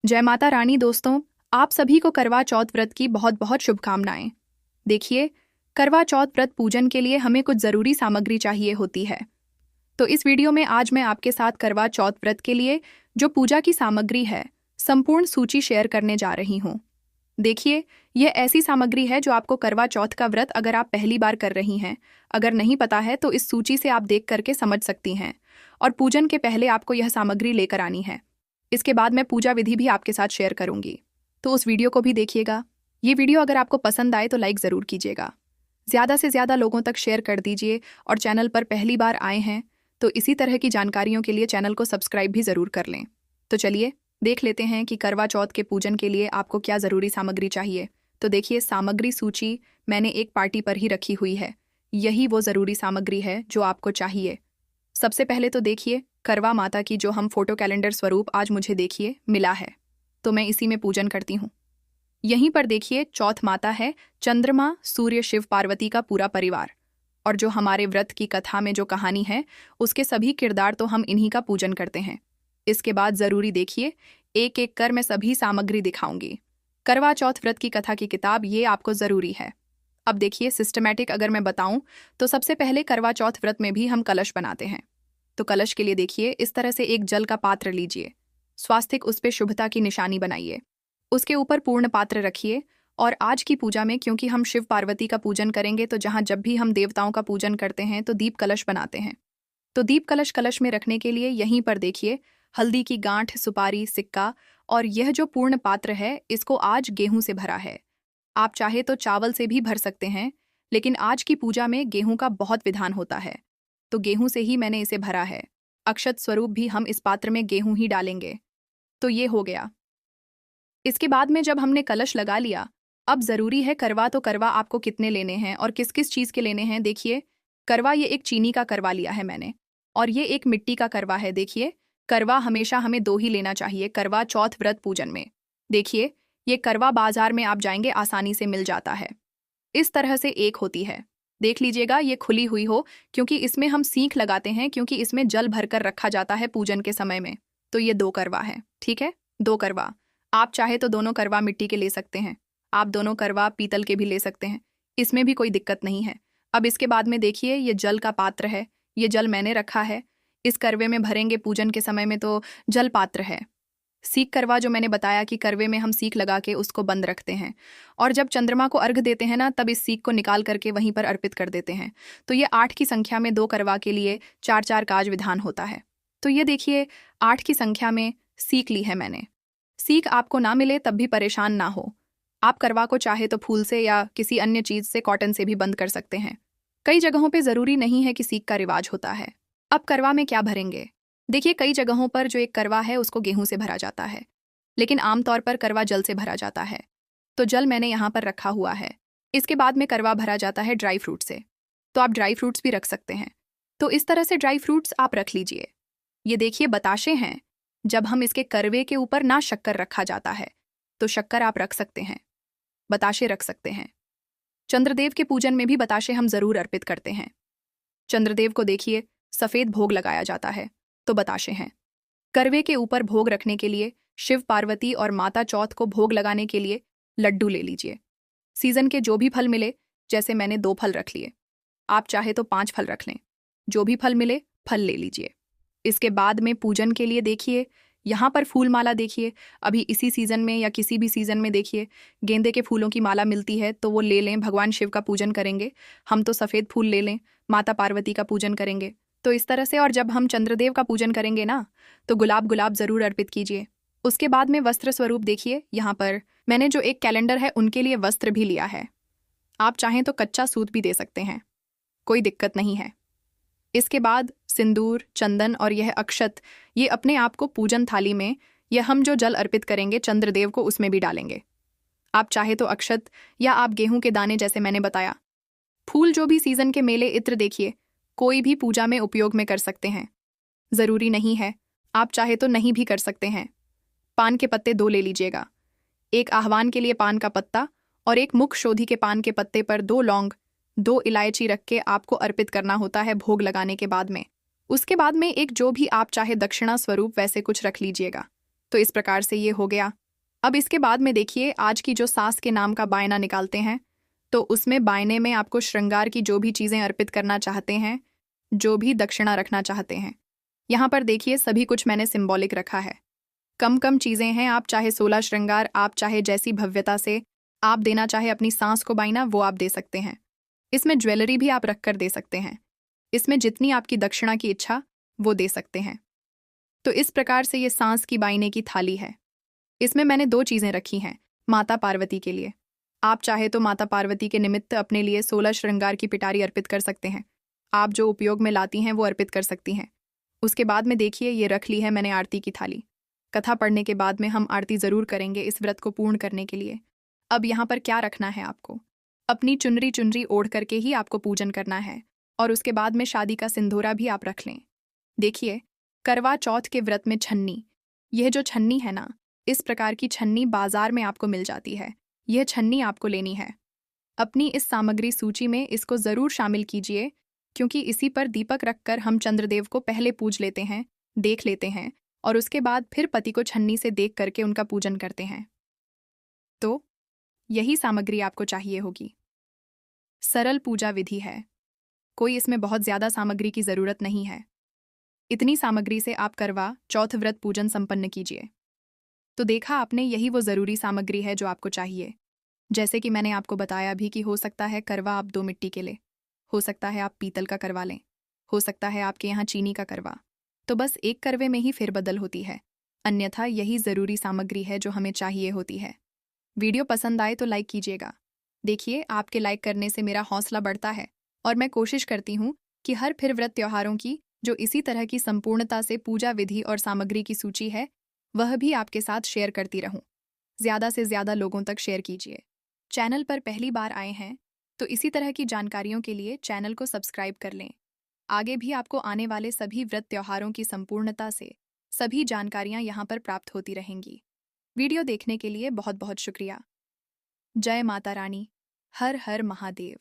जय माता रानी दोस्तों, आप सभी को करवा चौथ व्रत की बहुत बहुत शुभकामनाएं। देखिए, करवा चौथ व्रत पूजन के लिए हमें कुछ ज़रूरी सामग्री चाहिए होती है। तो इस वीडियो में आज मैं आपके साथ करवा चौथ व्रत के लिए जो पूजा की सामग्री है, संपूर्ण सूची शेयर करने जा रही हूँ। देखिए, यह ऐसी सामग्री है जो आपको करवा चौथ का व्रत अगर आप पहली बार कर रही हैं, अगर नहीं पता है तो इस सूची से आप देख करके समझ सकती हैं। और पूजन के पहले आपको यह सामग्री लेकर आनी है। इसके बाद मैं पूजा विधि भी आपके साथ शेयर करूंगी, तो उस वीडियो को भी देखिएगा। ये वीडियो अगर आपको पसंद आए तो लाइक ज़रूर कीजिएगा, ज़्यादा से ज़्यादा लोगों तक शेयर कर दीजिए। और चैनल पर पहली बार आए हैं तो इसी तरह की जानकारियों के लिए चैनल को सब्सक्राइब भी ज़रूर कर लें। तो चलिए देख लेते हैं कि करवा चौथ के पूजन के लिए आपको क्या ज़रूरी सामग्री चाहिए। तो देखिए, सामग्री सूची मैंने एक पार्टी पर ही रखी हुई है। यही वो ज़रूरी सामग्री है जो आपको चाहिए। सबसे पहले तो देखिए, करवा माता की जो हम फोटो कैलेंडर स्वरूप आज मुझे देखिए मिला है, तो मैं इसी में पूजन करती हूँ। यहीं पर देखिए चौथ माता है, चंद्रमा, सूर्य, शिव, पार्वती का पूरा परिवार। और जो हमारे व्रत की कथा में जो कहानी है उसके सभी किरदार, तो हम इन्हीं का पूजन करते हैं। इसके बाद ज़रूरी देखिए, एक एक कर मैं सभी सामग्री दिखाऊंगी। करवा चौथ व्रत की कथा की किताब ये आपको ज़रूरी है। अब देखिए, सिस्टमैटिक अगर मैं बताऊं तो सबसे पहले करवा चौथ व्रत में भी हम कलश बनाते हैं। तो कलश के लिए देखिए, इस तरह से एक जल का पात्र लीजिए, स्वास्तिक उस पे शुभता की निशानी बनाइए, उसके ऊपर पूर्ण पात्र रखिए। और आज की पूजा में क्योंकि हम शिव पार्वती का पूजन करेंगे, तो जहाँ जब भी हम देवताओं का पूजन करते हैं तो दीप कलश बनाते हैं। तो दीप कलश कलश में रखने के लिए यहीं पर देखिए हल्दी की गांठ, सुपारी, सिक्का। और यह जो पूर्ण पात्र है इसको आज गेहूं से भरा है। आप चाहे तो चावल से भी भर सकते हैं, लेकिन आज की पूजा में गेहूं का बहुत विधान होता है, तो गेहूं से ही मैंने इसे भरा है। अक्षत स्वरूप भी हम इस पात्र में गेहूं ही डालेंगे। तो ये हो गया। इसके बाद में जब हमने कलश लगा लिया, अब ज़रूरी है करवा। तो करवा आपको कितने लेने हैं और किस किस चीज़ के लेने हैं देखिए। करवा ये एक चीनी का करवा लिया है मैंने, और ये एक मिट्टी का करवा है। देखिए, करवा हमेशा हमें दो ही लेना चाहिए करवा चौथ व्रत पूजन में। देखिए, ये करवा बाजार में आप जाएंगे आसानी से मिल जाता है। इस तरह से एक होती है, देख लीजिएगा ये खुली हुई हो, क्योंकि इसमें हम सीख लगाते हैं, क्योंकि इसमें जल भरकर रखा जाता है पूजन के समय में। तो ये दो करवा है, ठीक है, दो करवा। आप चाहे तो दोनों करवा मिट्टी के ले सकते हैं, आप दोनों करवा पीतल के भी ले सकते हैं, इसमें भी कोई दिक्कत नहीं है। अब इसके बाद में देखिए, ये जल का पात्र है, ये जल मैंने रखा है। इस करवे में भरेंगे पूजन के समय में, तो जल पात्र है। सीख करवा जो मैंने बताया कि करवे में हम सीख लगा के उसको बंद रखते हैं, और जब चंद्रमा को अर्घ देते हैं ना, तब इस सीख को निकाल करके वहीं पर अर्पित कर देते हैं। तो ये 8 की संख्या में दो करवा के लिए 4-4 काज विधान होता है। तो ये देखिए, 8 की संख्या में सीख ली है मैंने। सीख आपको ना मिले तब भी परेशान ना हो, आप करवा को चाहे तो फूल से या किसी अन्य चीज से, कॉटन से भी बंद कर सकते हैं। कई जगहों पे जरूरी नहीं है कि सीख का रिवाज होता है। अब करवा में क्या भरेंगे देखिए, कई जगहों पर जो एक करवा है उसको गेहूं से भरा जाता है, लेकिन आमतौर पर करवा जल से भरा जाता है। तो जल मैंने यहाँ पर रखा हुआ है। इसके बाद में करवा भरा जाता है ड्राई फ्रूट से, तो आप ड्राई फ्रूट्स भी रख सकते हैं। तो इस तरह से ड्राई फ्रूट्स आप रख लीजिए। ये देखिए बताशे हैं, जब हम इसके करवे के ऊपर ना शक्कर रखा जाता है, तो शक्कर आप रख सकते हैं, बताशे रख सकते हैं। चंद्रदेव के पूजन में भी बताशे हम जरूर अर्पित करते हैं। चंद्रदेव को देखिए सफेद भोग लगाया जाता है, तो बताशे हैं। करवे के ऊपर भोग रखने के लिए शिव पार्वती और माता चौथ को भोग लगाने के लिए लड्डू ले लीजिए। सीजन के जो भी फल मिले, जैसे मैंने 2 फल रख लिए, आप चाहे तो 5 फल रख लें, जो भी फल मिले फल ले लीजिए। इसके बाद में पूजन के लिए देखिए, यहाँ पर फूल माला देखिए, अभी इसी सीजन में या किसी भी सीजन में देखिए गेंदे के फूलों की माला मिलती है, तो वो ले लें। भगवान शिव का पूजन करेंगे हम तो सफ़ेद फूल ले लें, माता पार्वती का पूजन करेंगे तो इस तरह से। और जब हम चंद्रदेव का पूजन करेंगे ना, तो गुलाब ज़रूर अर्पित कीजिए। उसके बाद में वस्त्र स्वरूप देखिए, यहाँ पर मैंने जो एक कैलेंडर है उनके लिए वस्त्र भी लिया है। आप चाहें तो कच्चा सूत भी दे सकते हैं, कोई दिक्कत नहीं है। इसके बाद सिंदूर, चंदन और यह अक्षत, ये अपने आप को पूजन थाली में, यह हम जो जल अर्पित करेंगे चंद्रदेव को उसमें भी डालेंगे। आप चाहे तो अक्षत या आप गेहूं के दाने जैसे मैंने बताया। फूल जो भी सीजन के मेले, इत्र देखिए, कोई भी पूजा में उपयोग में कर सकते हैं, ज़रूरी नहीं है, आप चाहे तो नहीं भी कर सकते हैं। पान के पत्ते 2 ले लीजिएगा, एक आह्वान के लिए पान का पत्ता और एक मुख शोधी के पान के पत्ते पर 2 लौंग, 2 इलायची रख के आपको अर्पित करना होता है भोग लगाने के बाद में। उसके बाद में एक जो भी आप चाहे दक्षिणा स्वरूप वैसे कुछ रख लीजिएगा। तो इस प्रकार से ये हो गया। अब इसके बाद में देखिए, आज की जो सास के नाम का बायना निकालते हैं, तो उसमें बायने में आपको श्रृंगार की जो भी चीज़ें अर्पित करना चाहते हैं, जो भी दक्षिणा रखना चाहते हैं, यहाँ पर देखिए सभी कुछ मैंने सिंबॉलिक रखा है। कम कम चीज़ें हैं, आप चाहे 16 श्रृंगार, आप चाहे जैसी भव्यता से आप देना चाहे अपनी सांस को बायना, वो आप दे सकते हैं। इसमें ज्वेलरी भी आप रख कर दे सकते हैं। इसमें जितनी आपकी दक्षिणा की इच्छा वो दे सकते हैं। तो इस प्रकार से ये सांस की बायने की थाली है। इसमें मैंने 2 चीज़ें रखी हैं माता पार्वती के लिए। आप चाहे तो माता पार्वती के निमित्त अपने लिए 16 श्रृंगार की पिटारी अर्पित कर सकते हैं। आप जो उपयोग में लाती हैं वो अर्पित कर सकती हैं। उसके बाद में देखिए, ये रख ली है मैंने आरती की थाली। कथा पढ़ने के बाद में हम आरती ज़रूर करेंगे इस व्रत को पूर्ण करने के लिए। अब यहाँ पर क्या रखना है आपको? अपनी चुनरी ओढ़ करके ही आपको पूजन करना है, और उसके बाद में शादी का सिंदूरा भी आप रख लें। देखिए, करवा चौथ के व्रत में छन्नी, यह जो छन्नी है ना, इस प्रकार की छन्नी बाजार में आपको मिल जाती है। यह छन्नी आपको लेनी है। अपनी इस सामग्री सूची में इसको ज़रूर शामिल कीजिए, क्योंकि इसी पर दीपक रखकर हम चंद्रदेव को पहले पूज लेते हैं, देख लेते हैं, और उसके बाद फिर पति को छन्नी से देख करके उनका पूजन करते हैं। तो यही सामग्री आपको चाहिए होगी। सरल पूजा विधि है, कोई इसमें बहुत ज़्यादा सामग्री की ज़रूरत नहीं है। इतनी सामग्री से आप करवा चौथ व्रत पूजन संपन्न कीजिए। तो देखा आपने, यही वो ज़रूरी सामग्री है जो आपको चाहिए। जैसे कि मैंने आपको बताया भी कि हो सकता है करवा आप 2 मिट्टी के लें, हो सकता है आप पीतल का करवा लें, हो सकता है आपके यहाँ चीनी का करवा। तो बस एक करवे में ही फेरबदल होती है, अन्यथा यही ज़रूरी सामग्री है जो हमें चाहिए होती है। वीडियो पसंद आए तो लाइक कीजिएगा। देखिए, आपके लाइक करने से मेरा हौसला बढ़ता है, और मैं कोशिश करती हूँ कि हर फिर व्रत त्योहारों की जो इसी तरह की संपूर्णता से पूजा विधि और सामग्री की सूची है, वह भी आपके साथ शेयर करती रहूं। ज़्यादा से ज़्यादा लोगों तक शेयर कीजिए। चैनल पर पहली बार आए हैं तो इसी तरह की जानकारियों के लिए चैनल को सब्सक्राइब कर लें। आगे भी आपको आने वाले सभी व्रत त्योहारों की संपूर्णता से सभी जानकारियां यहाँ पर प्राप्त होती रहेंगी। वीडियो देखने के लिए बहुत बहुत शुक्रिया। जय माता रानी। हर हर महादेव।